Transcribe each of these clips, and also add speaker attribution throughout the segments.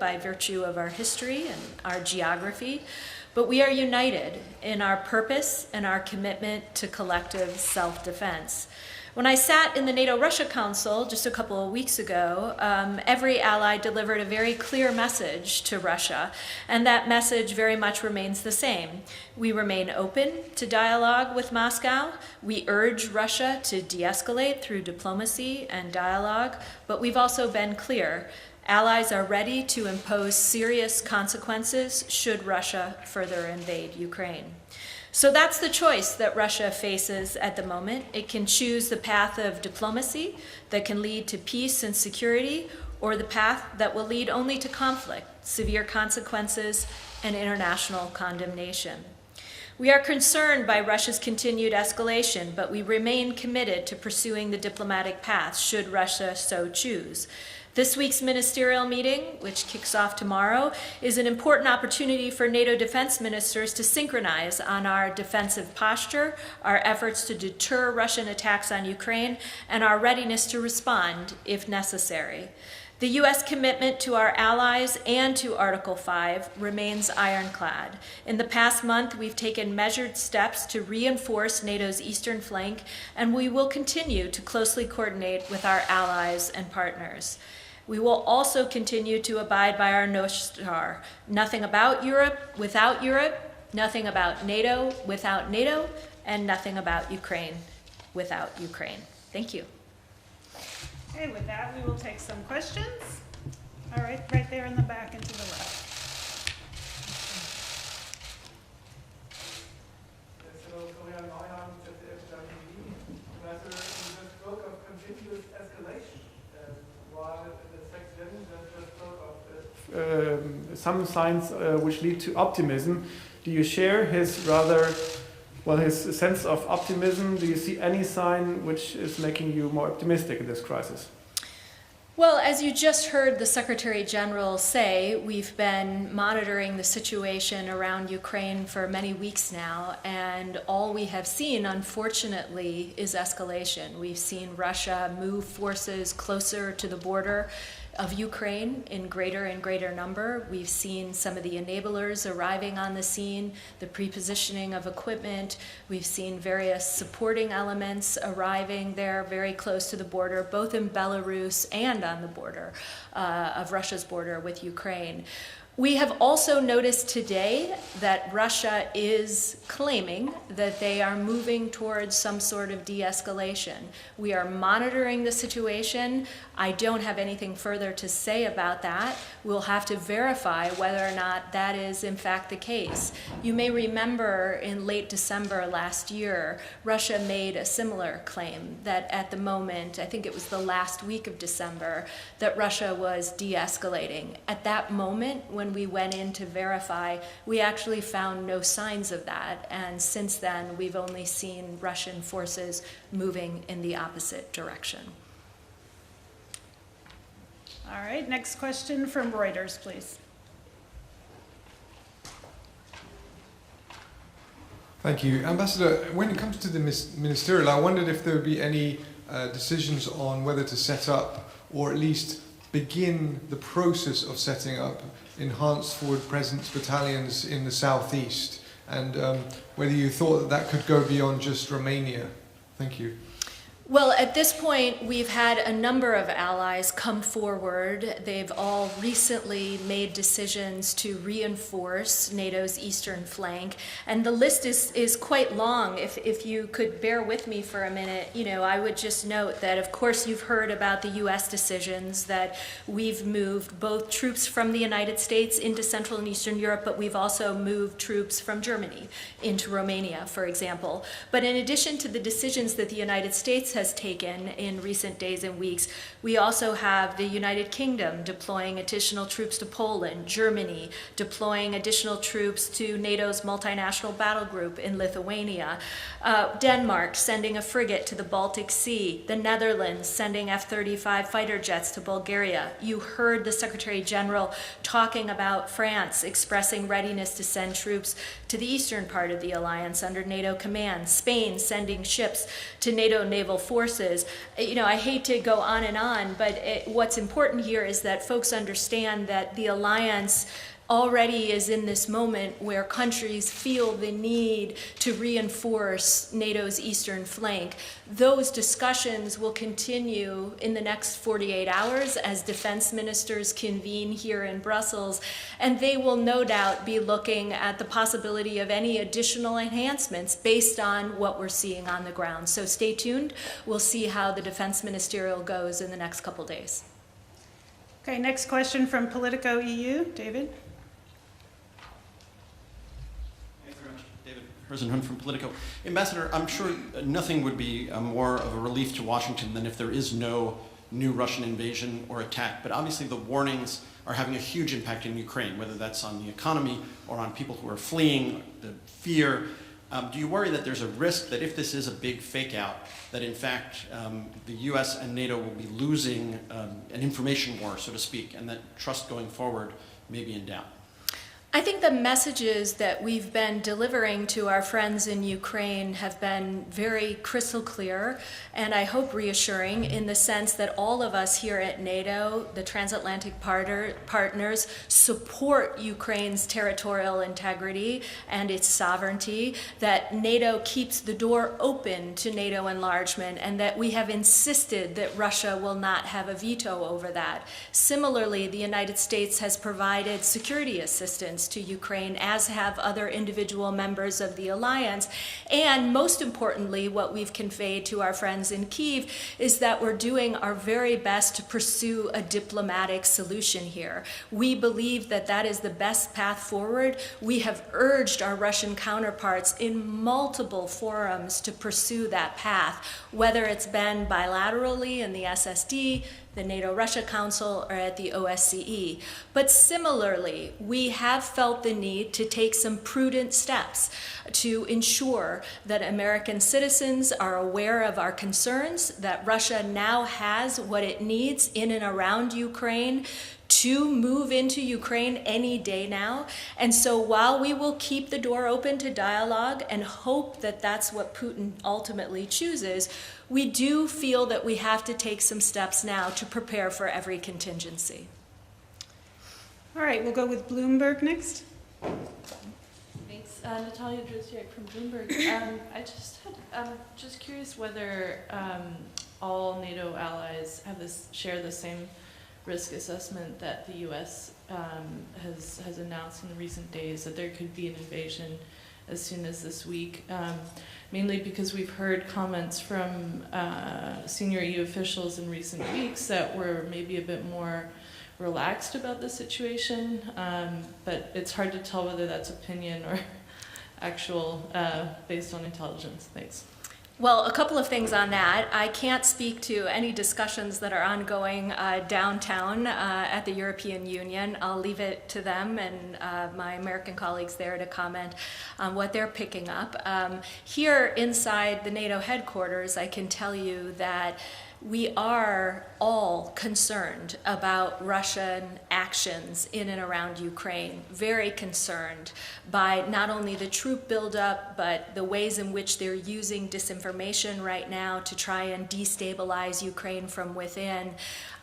Speaker 1: by virtue of our history and our geography, but we are united in our purpose and our commitment to collective self-defense. When I sat in the NATO-Russia Council just a couple of weeks ago, every ally delivered a very clear message to Russia, and that message very much remains the same. We remain open to dialogue with Moscow. We urge Russia to de-escalate through diplomacy and dialogue, but we've also been clear. Allies are ready to impose serious consequences should Russia further invade Ukraine. So that's the choice that Russia faces at the moment. It can choose the path of diplomacy that can lead to peace and security, or the path that will lead only to conflict, severe consequences, and international condemnation. We are concerned by Russia's continued escalation, but we remain committed to pursuing the diplomatic path should Russia so choose. This week's ministerial meeting, which kicks off tomorrow, is an important opportunity for NATO defense ministers to synchronize on our defensive posture, our efforts to deter Russian attacks on Ukraine, and our readiness to respond if necessary. The U.S. commitment to our allies and to Article 5 remains ironclad. In the past month, we've taken measured steps to reinforce NATO's eastern flank, and we will continue to closely coordinate with our allies and partners. We will also continue to abide by our North Star. Nothing about Europe without Europe, nothing about NATO without NATO, and nothing about Ukraine without Ukraine. Thank you.
Speaker 2: Okay, with that, we will take some questions. All right, right there in the back and to the left.
Speaker 3: Some signs which lead to optimism. Do you share his his sense of optimism? Do you see any sign which is making you more optimistic in this crisis?
Speaker 1: Well, as you just heard the Secretary General say, we've been monitoring the situation around Ukraine for many weeks now, and all we have seen, unfortunately, is escalation. We've seen Russia move forces closer to the border of Ukraine in greater and greater number. We've seen some of the enablers arriving on the scene, the prepositioning of equipment. We've seen various supporting elements arriving there very close to the border, both in Belarus and on the border of Russia's border with Ukraine. We have also noticed today that Russia is claiming that they are moving towards some sort of de-escalation. We are monitoring the situation. I don't have anything further to say about that. We'll have to verify whether or not that is in fact the case. You may remember in late December last year, Russia made a similar claim that at the moment, I think it was the last week of December, that Russia was de-escalating. At that moment, when we went in to verify, we actually found no signs of that. And since then, we've only seen Russian forces moving in the opposite direction.
Speaker 2: All right, next question from Reuters, please.
Speaker 4: Thank you. Ambassador, when it comes to the ministerial, I wondered if there would be any decisions on whether to set up or at least begin the process of setting up enhanced forward presence battalions in the southeast, and whether you thought that that could go beyond just Romania. Thank you.
Speaker 1: Well, at this point, we've had a number of allies come forward. They've all recently made decisions to reinforce NATO's eastern flank. And the list is quite long. If you could bear with me for a minute, I would just note that, of course, you've heard about the U.S. decisions that we've moved both troops from the United States into Central and Eastern Europe, but we've also moved troops from Germany into Romania, for example. But in addition to the decisions that the United States has taken in recent days and weeks, we also have the United Kingdom deploying additional troops to Poland, Germany deploying additional troops to NATO's multinational battle group in Lithuania, Denmark sending a frigate to the Baltic Sea, the Netherlands sending F-35 fighter jets to Bulgaria. You heard the Secretary General talking about France expressing readiness to send troops to the eastern part of the alliance under NATO command, Spain sending ships to NATO naval forces. I hate to go on and on, but what's important here is that folks understand that the alliance already is in this moment where countries feel the need to reinforce NATO's eastern flank. Those discussions will continue in the next 48 hours as defense ministers convene here in Brussels, and they will no doubt be looking at the possibility of any additional enhancements based on what we're seeing on the ground. So stay tuned. We'll see how the defense ministerial goes in the next couple days.
Speaker 2: Okay, next question from Politico EU. David?
Speaker 5: President Hunt from Politico. Ambassador, I'm sure nothing would be more of a relief to Washington than if there is no new Russian invasion or attack. But obviously the warnings are having a huge impact in Ukraine, whether that's on the economy or on people who are fleeing, the fear. Do you worry that there's a risk that if this is a big fake out, that in fact the US and NATO will be losing an information war, so to speak, and that trust going forward may be in doubt?
Speaker 1: I think the messages that we've been delivering to our friends in Ukraine have been very crystal clear, and I hope reassuring in the sense that all of us here at NATO, the transatlantic partners, support Ukraine's territorial integrity and its sovereignty, that NATO keeps the door open to NATO enlargement, and that we have insisted that Russia will not have a veto over that. Similarly, the United States has provided security assistance to Ukraine, as have other individual members of the alliance. And most importantly, what we've conveyed to our friends in Kyiv is that we're doing our very best to pursue a diplomatic solution here. We believe that that is the best path forward. We have urged our Russian counterparts in multiple forums to pursue that path, whether it's been bilaterally in the SSD, the NATO-Russia Council, or at the OSCE. But similarly, we have felt the need to take some prudent steps to ensure that American citizens are aware of our concerns, that Russia now has what it needs in and around Ukraine to move into Ukraine any day now. And so while we will keep the door open to dialogue and hope that that's what Putin ultimately chooses, we do feel that we have to take some steps now to prepare for every contingency.
Speaker 2: All right, we'll go with Bloomberg next.
Speaker 6: Thanks. Natalia Drozdiak from Bloomberg. I just curious whether all NATO allies have share the same risk assessment that the U.S. has announced in recent days, that there could be an invasion as soon as this week, mainly because we've heard comments from senior EU officials in recent weeks that were maybe a bit more relaxed about the situation, but it's hard to tell whether that's opinion or actual based on intelligence. Thanks.
Speaker 1: Well, a couple of things on that. I can't speak to any discussions that are ongoing downtown at the European Union. I'll leave it to them and my American colleagues there to comment on what they're picking up. Here inside the NATO headquarters, I can tell you that we are all concerned about Russian actions in and around Ukraine, very concerned by not only the troop buildup, but the ways in which they're using disinformation right now to try and destabilize Ukraine from within.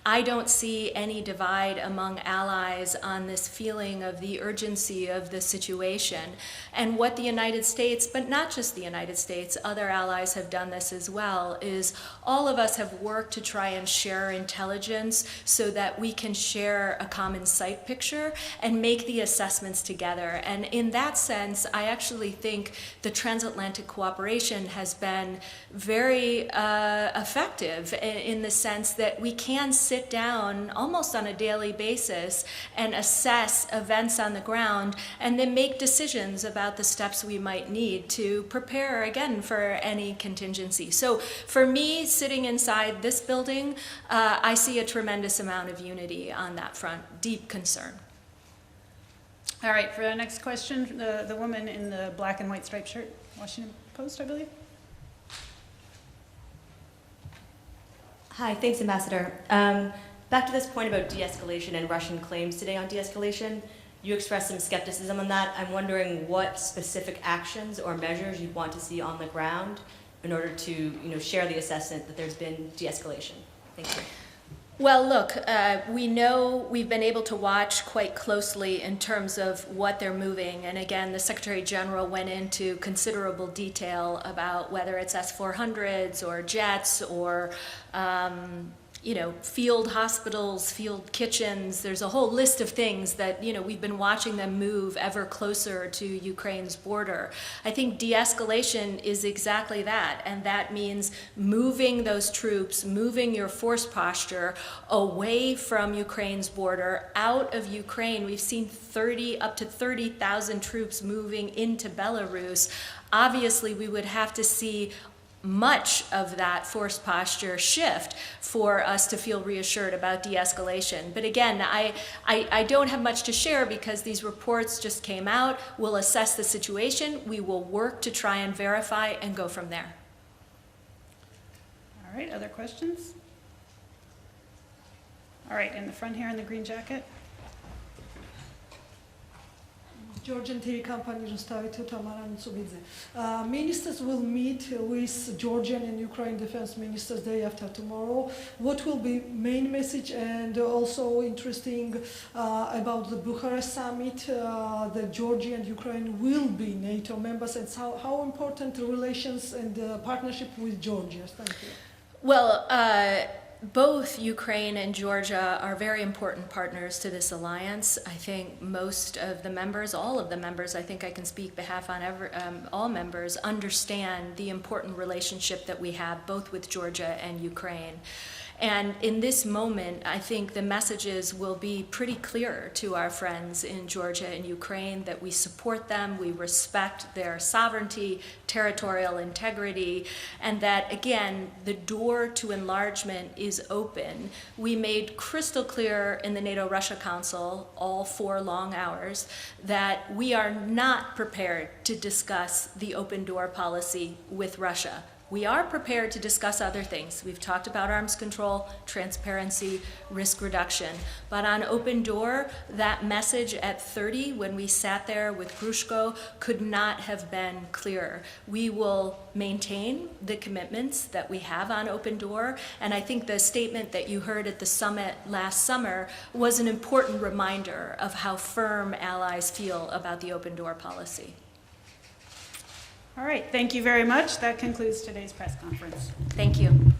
Speaker 1: I don't see any divide among allies on this feeling of the urgency of the situation. And what the United States, but not just the United States, other allies have done this as well, is all of us have worked to try and share intelligence so that we can share a common sight picture and make the assessments together. And in that sense, I actually think the transatlantic cooperation has been very effective in the sense that we can sit down almost on a daily basis and assess events on the ground and then make decisions about the steps we might need to prepare again for any contingency. So for me, sitting inside this building, I see a tremendous amount of unity on that front, deep concern.
Speaker 2: All right, for the next question, the woman in the black and white striped shirt, Washington Post, I believe.
Speaker 7: Hi, thanks, Ambassador. Back to this point about de-escalation and Russian claims today on de-escalation, you expressed some skepticism on that. I'm wondering what specific actions or measures you'd want to see on the ground in order to share the assessment that there's been de-escalation? Thank you.
Speaker 1: Well, look, we know we've been able to watch quite closely in terms of what they're moving. And again, the Secretary General went into considerable detail about whether it's S-400s or jets or field hospitals, field kitchens. There's a whole list of things that, we've been watching them move ever closer to Ukraine's border. I think de-escalation is exactly that, and that means moving those troops, moving your force posture away from Ukraine's border, out of Ukraine. We've seen up to 30,000 troops moving into Belarus. Obviously, we would have to see much of that force posture shift for us to feel reassured about de-escalation. But again, I don't have much to share because these reports just came out. We'll assess the situation. We will work to try and verify and go from there.
Speaker 2: All right, other questions? All right, in the front here in the green jacket.
Speaker 8: Georgian TV company Rustavito Tamara Ntsubidze. Ministers will meet with Georgian and Ukraine defense ministers day after tomorrow. What will be main message, and also interesting about the Bucharest summit, that Georgia and Ukraine will be NATO members, and how important the relations and the partnership with Georgia? Thank you.
Speaker 1: Well, both Ukraine and Georgia are very important partners to this alliance. I think most of the members, all of the members, I think I can speak behalf on all members, understand the important relationship that we have both with Georgia and Ukraine. And in this moment, I think the messages will be pretty clear to our friends in Georgia and Ukraine that we support them, we respect their sovereignty, territorial integrity, and that, again, the door to enlargement is open. We made crystal clear in the NATO-Russia Council, all 4 long hours, that we are not prepared to discuss the open door policy with Russia. We are prepared to discuss other things. We've talked about arms control, transparency, risk reduction. But on open door, that message at 30, when we sat there with Grushko, could not have been clearer. We will maintain the commitments that we have on open door. And I think the statement that you heard at the summit last summer was an important reminder of how firm allies feel about the open door policy.
Speaker 2: All right, thank you very much. That concludes today's press conference.
Speaker 1: Thank you.